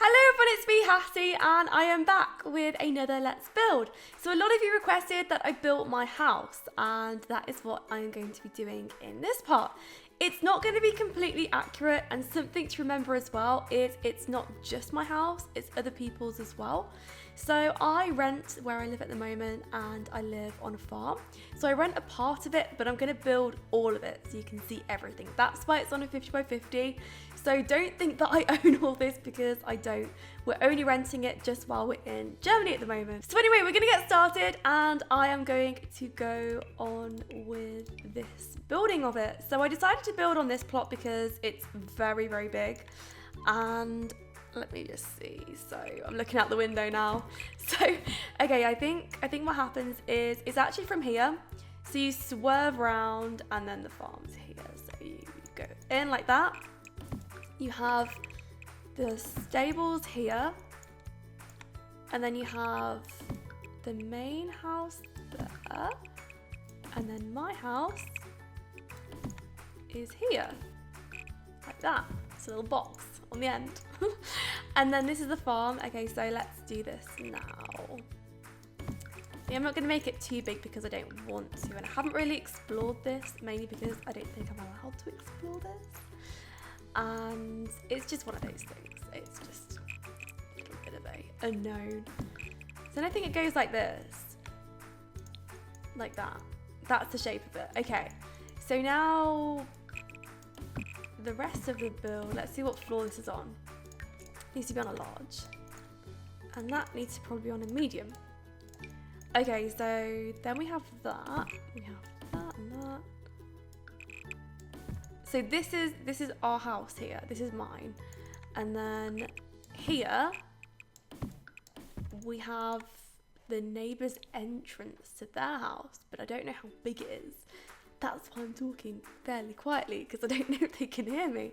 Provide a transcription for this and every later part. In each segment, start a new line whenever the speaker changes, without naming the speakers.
Hello everyone, it's me Hattie and I am back with another Let's Build. So a lot of you requested that I built my house and that is what I'm going to be doing in this part. It's not going to be completely accurate, and something to remember as well is it's not just my house, it's other people's as well. So I rent where I live at the moment and I live on a farm. So I rent a part of it, but I'm going to build all of it so you can see everything. That's why it's on a 50 by 50. So don't think that I own all this, because I don't. We're only renting it just while we're in Germany at the moment. So anyway, we're going to get started and I am going to go on with this building of it. So I decided to build on this plot because it's very, very big. And let me just see. So I'm looking out the window now. So, okay, I think what happens is it's actually from here. So you swerve around and then the farm's here. So you go in like that. You have the stables here. And then you have the main house there. And then my house is here. Like that. It's a little box on the end. And then this is the farm. Okay, so let's do this now. I'm not going to make it too big because I don't want to, and I haven't really explored this, mainly because I don't think I'm allowed to explore this, and it's just one of those things. It's just a little bit of a unknown. So I think it goes like this, like that. That's the shape of it. Okay, so now the rest of the build, let's see what floor this is on. It needs to be on a large. And that needs to probably be on a medium. Okay, so then we have that. We have that and that. So this is our house here. This is mine. And then here we have the neighbour's entrance to their house, but I don't know how big it is. That's why I'm talking fairly quietly, because I don't know if they can hear me.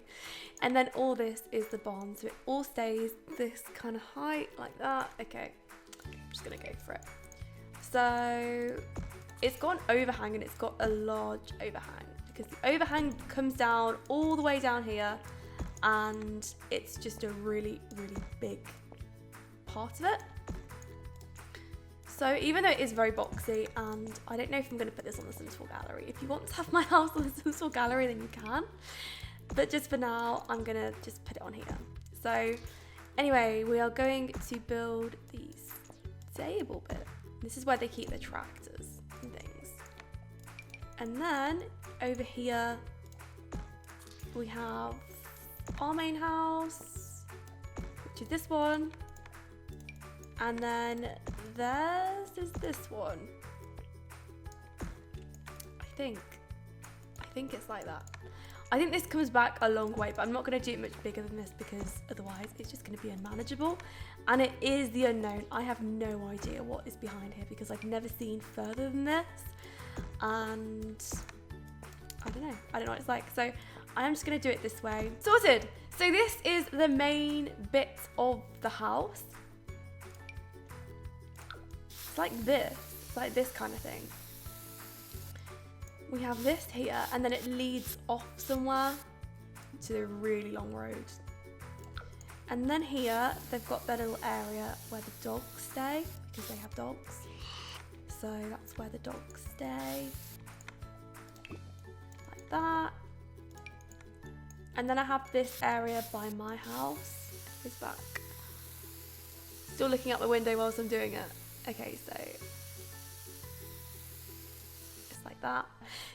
And then all this is the barn, so it all stays this kind of height, like that. Okay, I'm just gonna go for it. So it's got an overhang, and it's got a large overhang, because the overhang comes down all the way down here, and it's just a really, really big part of it. So even though it is very boxy, and I don't know if I'm going to put this on the Sims 4 gallery. If you want to have my house on the Sims 4 gallery, then you can. But just for now, I'm going to just put it on here. So anyway, we are going to build the stable bit. This is where they keep their tractors and things. And then over here, we have our main house, which is this one. And then theirs is this one. I think it's like that. I think this comes back a long way, but I'm not going to do it much bigger than this, because otherwise it's just going to be unmanageable. And it is the unknown. I have no idea what is behind here, because I've never seen further than this. And I don't know what it's like. So I am just going to do it this way. Sorted. So this is the main bit of the house. Like this kind of thing. We have this here, and then it leads off somewhere to the really long road. And then here they've got their little area where the dogs stay, because they have dogs. So that's where the dogs stay, like that. And then I have this area by my house. It's back. Still looking out the window whilst I'm doing it. Okay, so just like that.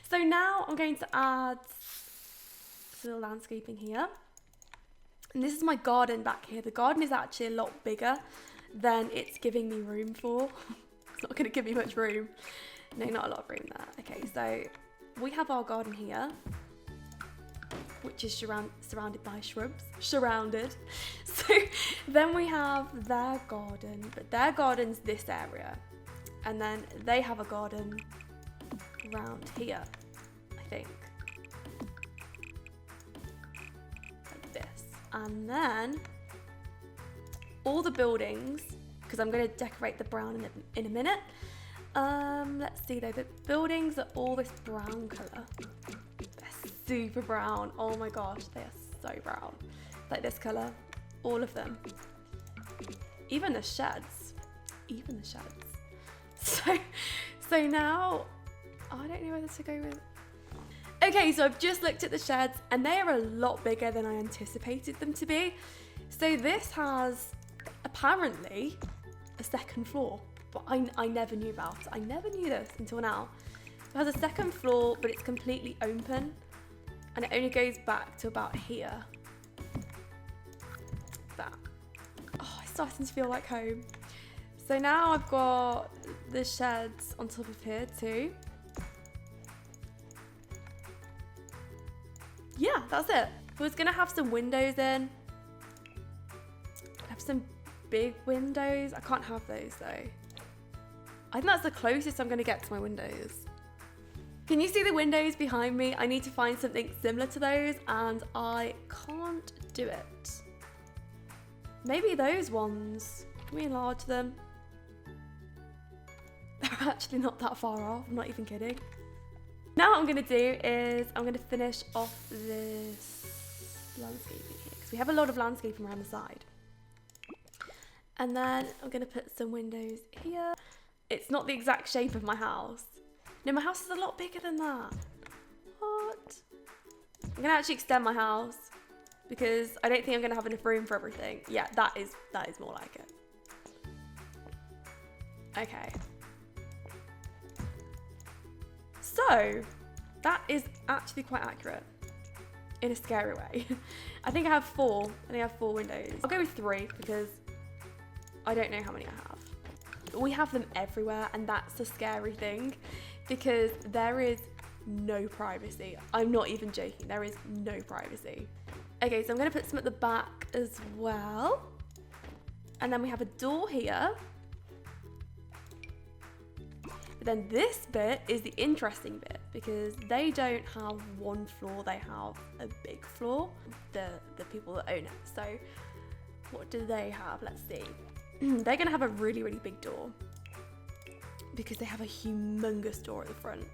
So now I'm going to add some little landscaping here. And this is my garden back here. The garden is actually a lot bigger than it's giving me room for. It's not going to give me much room. No, not a lot of room there. Okay, so we have our garden here, which is surrounded by shrubs. Surrounded. So then we have their garden, but their garden's this area. And then they have a garden around here, I think. Like this. And then all the buildings, because I'm going to decorate the brown in a minute. Let's see though, the buildings are all this brown colour. They're super brown. Oh my gosh, they are so brown. Like this colour, all of them. Even the sheds. Even the sheds. So now, I don't know whether to go with... Okay, so I've just looked at the sheds and they are a lot bigger than I anticipated them to be. So this has, apparently, a second floor. But I never knew about it. I never knew this until now. It has a second floor, but it's completely open. And it only goes back to about here. That. Oh, it's starting to feel like home. So now I've got the sheds on top of here too. Yeah, that's it. I was gonna have some windows in. I have some big windows. I can't have those though. I think that's the closest I'm gonna get to my windows. Can you see the windows behind me? I need to find something similar to those and I can't do it. Maybe those ones. Can we enlarge them? They're actually not that far off, I'm not even kidding. Now what I'm gonna do is I'm gonna finish off this landscaping here because we have a lot of landscaping around the side. And then I'm gonna put some windows here. It's not the exact shape of my house. No, my house is a lot bigger than that. What? I'm gonna actually extend my house because I don't think I'm gonna have enough room for everything. Yeah, that is more like it. Okay. So, that is actually quite accurate in a scary way. I think I have 4 windows. I'll go with 3 because I don't know how many I have. But we have them everywhere and that's the scary thing because there is no privacy. I'm not even joking, there is no privacy. Okay, so I'm gonna put some at the back as well. And then we have a door here. Then this bit is the interesting bit because they don't have one floor, they have a big floor, the people that own it. So what do they have? Let's see. They're gonna have a really, really big door because they have a humongous door at the front.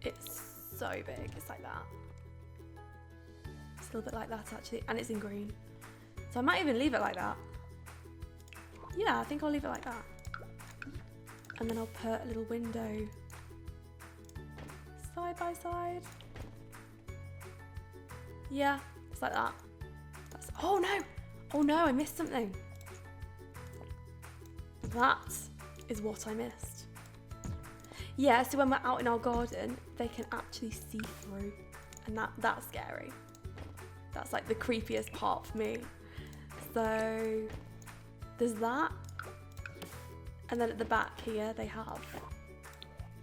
It's so big, it's like that. It's a little bit like that actually, and it's in green. So I might even leave it like that. Yeah, I think I'll leave it like that. And then I'll put a little window side by side. Yeah, it's like that. Oh no, I missed something. That is what I missed. Yeah, so when we're out in our garden, they can actually see through. And that's scary. That's like the creepiest part for me. So there's that. And then at the back here, they have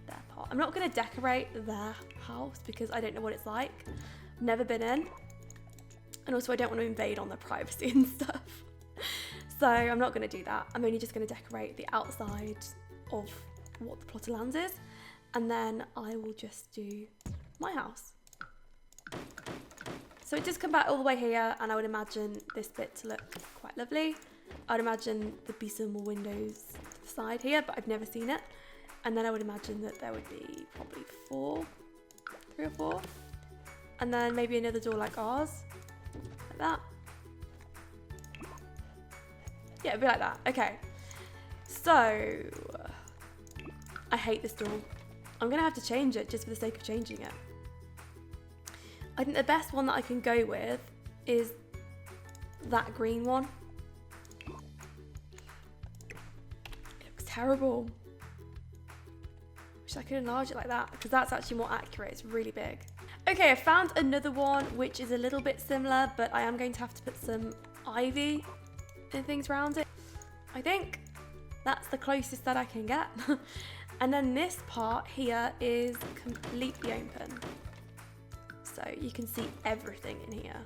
their part. I'm not going to decorate their house because I don't know what it's like. Never been in. And also I don't want to invade on their privacy and stuff. So I'm not going to do that. I'm only just going to decorate the outside of what the plot of land is. And then I will just do my house. So it just come back all the way here and I would imagine this bit to look quite lovely. I'd imagine there'd be some more windows to the side here, but I've never seen it. And then I would imagine that there would be probably 3 or 4. And then maybe another door like ours, like that. Yeah, it'd be like that. Okay. So, I hate this door. I'm gonna have to change it just for the sake of changing it. I think the best one that I can go with is that green one. It looks terrible. Wish I could enlarge it like that because that's actually more accurate. It's really big. Okay, I found another one which is a little bit similar, but I am going to have to put some ivy and things around it. I think that's the closest that I can get. And then this part here is completely open. So you can see everything in here.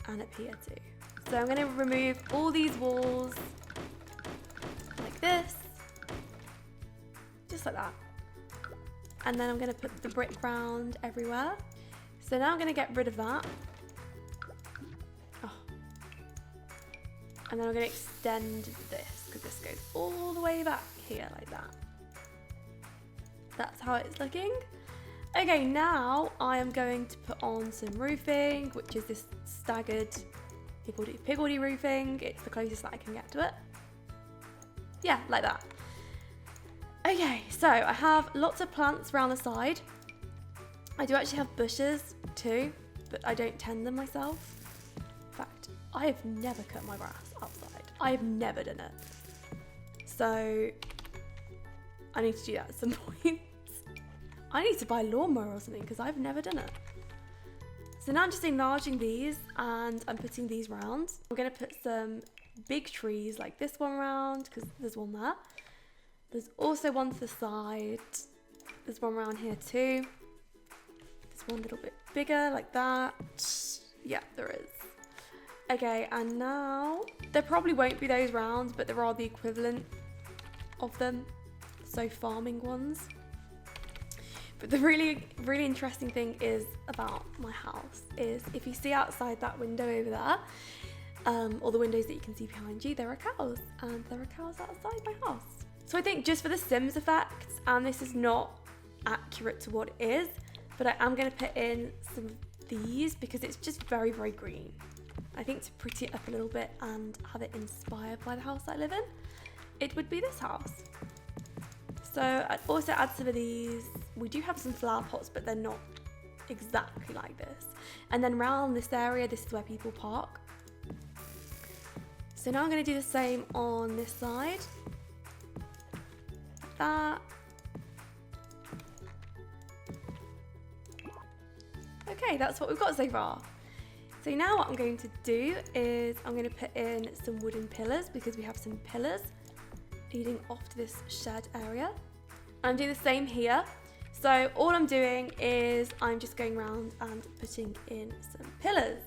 And up here too. So I'm going to remove all these walls like this. Just like that. And then I'm going to put the brick round everywhere. So now I'm going to get rid of that. Oh. And then I'm going to extend this because this goes all the way back here like that. That's how it's looking. Okay, now I am going to put on some roofing, which is this staggered People do piggledy roofing. It's the closest that I can get to it. Yeah, like that. Okay, so I have lots of plants around the side. I do actually have bushes too, but I don't tend them myself. In fact, I have never cut my grass outside. I have never done it. So I need to do that at some point. I need to buy a lawnmower or something because I've never done it. So now I'm just enlarging these and I'm putting these round. I'm going to put some big trees like this one round because there's one there. There's also one to the side. There's one around here too. There's one a little bit bigger like that. Yeah, there is. Okay, and now there probably won't be those rounds, but there are the equivalent of them. So farming ones. But the really interesting thing is about my house is if you see outside that window over there, or the windows that you can see behind you, there are cows, and there are cows outside my house. So I think just for the Sims effect, and this is not accurate to what it is, but I am going to put in some of these because it's just very, very green. I think to pretty it up a little bit and have it inspired by the house I live in, it would be this house. So I'd also add some of these. We do have some flower pots, but they're not exactly like this. And then around this area, this is where people park. So now I'm going to do the same on this side. Like that. Okay, that's what we've got so far. So now what I'm going to do is I'm going to put in some wooden pillars because we have some pillars leading off to this shed area. I'm doing the same here. So all I'm doing is I'm just going around and putting in some pillars.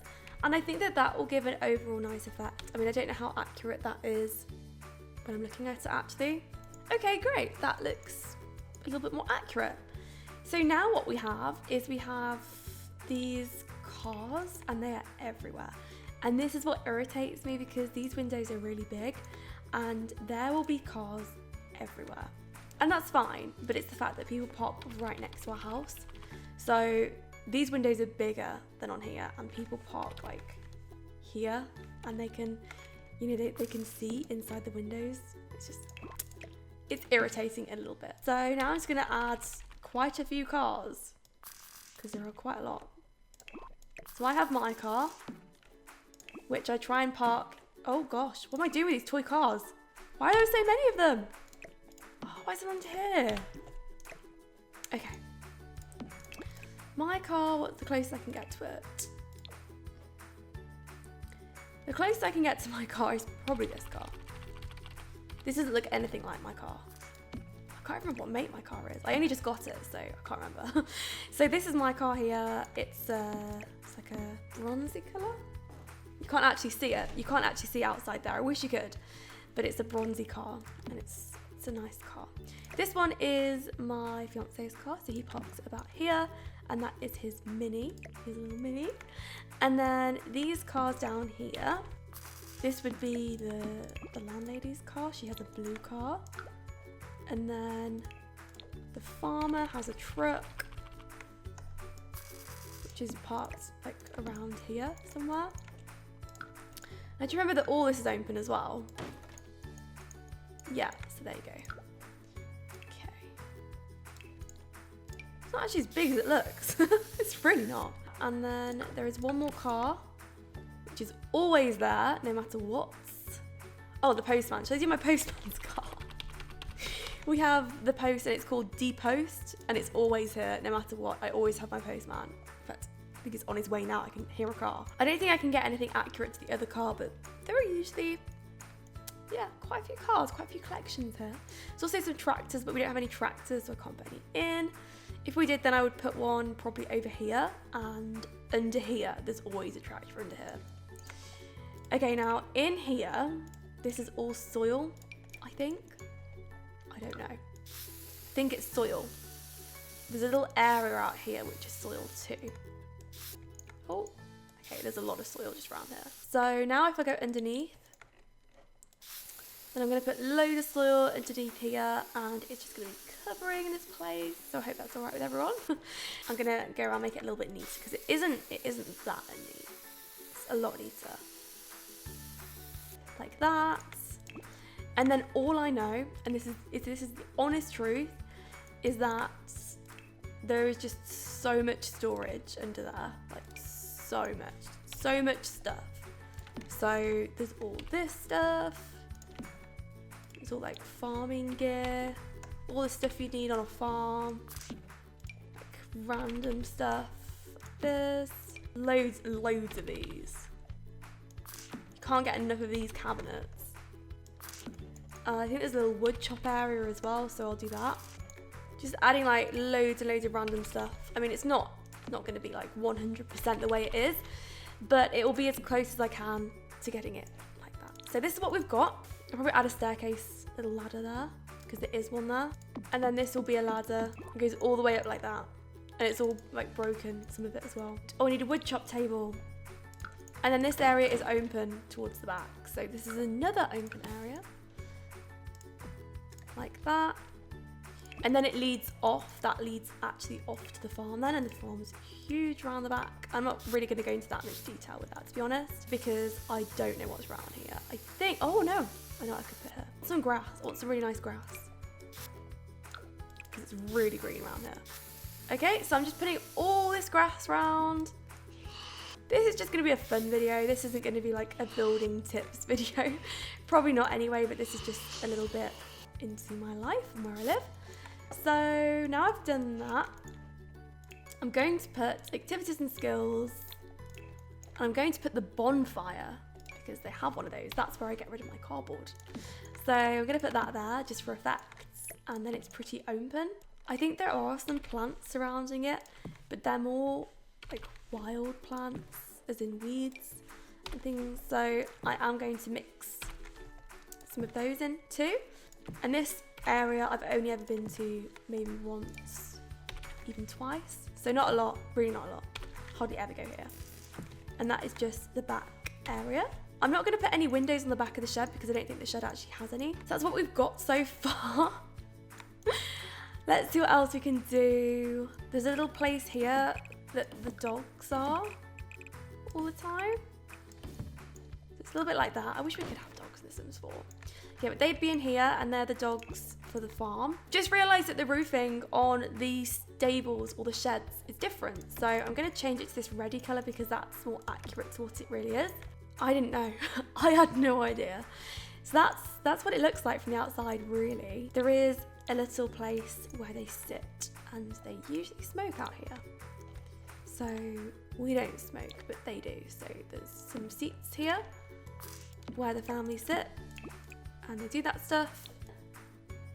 And I think that that will give an overall nice effect. I mean, I don't know how accurate that is when I'm looking at it actually. Okay, great. That looks a little bit more accurate. So now what we have is we have these cars and they are everywhere. And this is what irritates me because these windows are really big and there will be cars everywhere. And that's fine, but it's the fact that people park right next to our house. So these windows are bigger than on here and people park like here and they can, you know, they can see inside the windows. It's irritating a little bit. So now I'm just gonna add quite a few cars because there are quite a lot. So I have my car, which I try and park. Oh gosh, what am I doing with these toy cars? Why are there so many of them? Oh, why is it under here? Okay. My car, what's the closest I can get to it? The closest I can get to my car is probably this car. This doesn't look anything like my car. I can't remember what make my car is. I only just got it, so I can't remember. So this is my car here. It's like a bronzy colour. You can't actually see it. You can't actually see outside there. I wish you could. But it's a bronzy car and it's a nice car. This one is my fiance's car, so he parks about here, and that is his Mini, his little Mini. And then these cars down here, this would be the landlady's car. She has a blue car. And then the farmer has a truck, which is parked like around here somewhere. Now do you remember that all this is open as well? Yeah, so there you go. Okay. It's not actually as big as it looks. It's really not. And then there is one more car, which is always there, no matter what. Oh, the postman. Should I do my postman's car? We have the post and it's called D-Post and it's always here, no matter what. I always have my postman. In fact, I think it's on his way now. I can hear a car. I don't think I can get anything accurate to the other car, but there are usually, yeah, quite a few cars, quite a few collections here. There's also some tractors, but we don't have any tractors, so I can't put any in. If we did, then I would put one probably over here and under here. There's always a tractor under here. Okay, now in here, this is all soil, I think. I don't know. I think it's soil. There's a little area out here which is soil too. Oh, okay, there's a lot of soil just around here. So now if I go underneath, then I'm going to put loads of soil underneath here and it's just going to be covering this place. So I hope that's alright with everyone. I'm going to go around and make it a little bit neater because it isn't that neat. It's a lot neater. like that. And then all I know, and this is the honest truth, is that there is just so much storage under there, like so much stuff. So there's all this stuff. It's all like farming gear, all the stuff you need on a farm, like random stuff. This, loads and loads of these. You can't get enough of these cabinets. I think there's a little wood chop area as well, so I'll do that. Just adding like loads and loads of random stuff. I mean, it's not going to be like 100% the way it is, but it will be as close as I can to getting it like that. So this is what we've got. I'll probably add a staircase, little ladder there, because there is one there. And then this will be a ladder. It goes all the way up like that. And it's all like broken, some of it as well. Oh, I need a wood chop table. And then this area is open towards the back. So this is another open area. Like that. And then it leads off, that leads actually off to the farm then, and the farm's huge around the back. I'm not really going to go into that much detail with that, to be honest, because I don't know what's around here. I think, oh no, I know what I could put here. Some grass, I want some really nice grass. Because it's really green around here. Okay, so I'm just putting all this grass around. This is just going to be a fun video. This isn't going to be like a building tips video. Probably not anyway, but this is just a little bit into my life and where I live. So now I've done that, I'm going to put activities and skills, and I'm going to put the bonfire, because they have one of those. That's where I get rid of my cardboard. So I'm going to put that there just for effects, and then it's pretty open. I think there are some plants surrounding it, but they're more like wild plants, as in weeds and things. So I am going to mix some of those in too. And this area I've only ever been to maybe once, even twice. So not a lot, really not a lot. Hardly ever go here. And that is just the back area. I'm not going to put any windows on the back of the shed because I don't think the shed actually has any. So that's what we've got so far. Let's see what else we can do. There's a little place here that the dogs are all the time. It's a little bit like that. I wish we could have dogs in The Sims 4. Yeah, but they'd be in here, and they're the dogs for the farm. Just realised that the roofing on the stables or the sheds is different. So I'm going to change it to this reddy colour because that's more accurate to what it really is. I didn't know. I had no idea. So that's what it looks like from the outside, really. There is a little place where they sit, and they usually smoke out here. So we don't smoke, but they do. So there's some seats here where the family sit. And they do that stuff.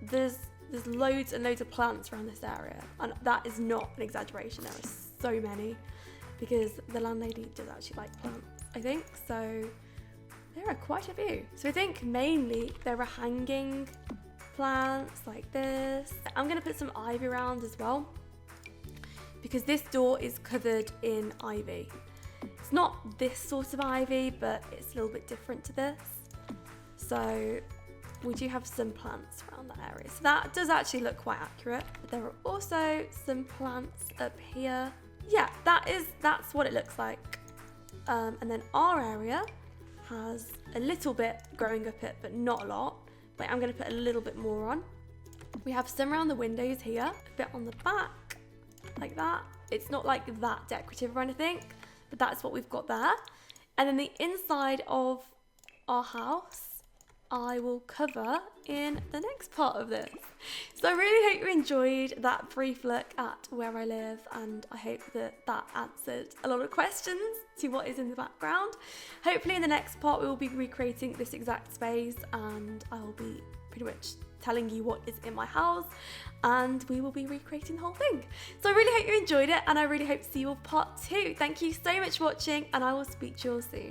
There's loads and loads of plants around this area, and that is not an exaggeration. There are so many, because the landlady does actually like plants, I think. So there are quite a few. So I think mainly there are hanging plants like this. I'm going to put some ivy around as well, because this door is covered in ivy. It's not this sort of ivy, but it's a little bit different to this. So we do have some plants around that area. So that does actually look quite accurate. But there are also some plants up here. Yeah, that's what it looks like. And then our area has a little bit growing up it, but not a lot. But I'm going to put a little bit more on. We have some around the windows here, a bit on the back, like that. It's not like that decorative or anything, but that's what we've got there. And then the inside of our house, I will cover in the next part of this. So I really hope you enjoyed that brief look at where I live, and I hope that answered a lot of questions to what is in the background. Hopefully in the next part we will be recreating this exact space, and I will be pretty much telling you what is in my house, and we will be recreating the whole thing. So I really hope you enjoyed it, and I really hope to see you all part 2. Thank you so much for watching, and I will speak to you all soon.